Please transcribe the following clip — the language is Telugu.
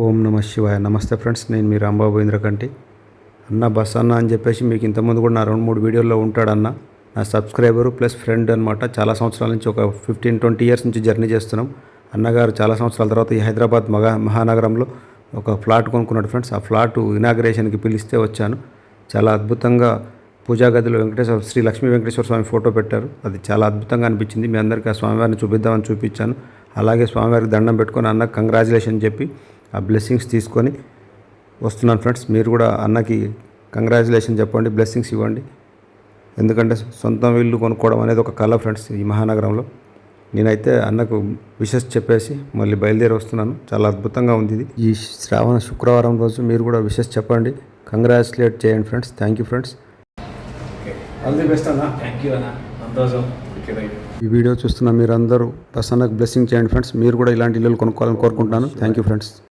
ఓం నమ శివాయ. నమస్తే ఫ్రెండ్స్, నేను మీ రాంబాబు ఇంద్రకంటి. అన్న బస్ అన్న అని చెప్పేసి మీకు ఇంతకుముందు కూడా నా 2-3 వీడియోల్లో ఉంటాడన్న. నా సబ్స్క్రైబరు ప్లస్ ఫ్రెండ్ అనమాట. చాలా సంవత్సరాల నుంచి, ఒక 15-20 ఇయర్స్ నుంచి జర్నీ చేస్తున్నాం. అన్నగారు చాలా సంవత్సరాల తర్వాత ఈ హైదరాబాద్ మహానగరంలో ఒక ఫ్లాట్ కొనుక్కున్నాడు ఫ్రెండ్స్. ఆ ఫ్లాట్ ఇనాగ్రేషన్కి పిలిస్తే వచ్చాను. చాలా అద్భుతంగా పూజా గదిలో శ్రీ లక్ష్మీ వెంకటేశ్వర స్వామి ఫోటో పెట్టారు. అది చాలా అద్భుతంగా అనిపించింది. మీ అందరికీ ఆ స్వామివారిని చూపిద్దామని చూపించాను. అలాగే స్వామివారికి దండం పెట్టుకొని అన్నకు కంగ్రాచులేషన్ చెప్పి ఆ బ్లెస్సింగ్స్ తీసుకొని వస్తున్నాను ఫ్రెండ్స్. మీరు కూడా అన్నకి కంగ్రాచులేషన్ చెప్పండి, బ్లెస్సింగ్స్ ఇవ్వండి. ఎందుకంటే సొంతం ఇల్లు కొనుక్కోవడం అనేది ఒక కళ ఫ్రెండ్స్ ఈ మహానగరంలో. నేనైతే అన్నకు విషెస్ చెప్పేసి మళ్ళీ బయలుదేరి వస్తున్నాను. చాలా అద్భుతంగా ఉంది ఇది. ఈ శ్రావణ శుక్రవారం రోజు మీరు కూడా విషెస్ చెప్పండి, కంగ్రాచులేట్ చేయండి friends. Thank you friends. All the best అన్న. థ్యాంక్ యూ అన్న, సంతోషం. ఈ వీడియో చూస్తున్న మీరందరూ బస్ అన్నకు బ్లెస్సింగ్ చేయండి ఫ్రెండ్స్. మీరు కూడా ఇలాంటి ఇల్లులు కొనుక్కోవాలని కోరుకుంటున్నాను. Thank you friends.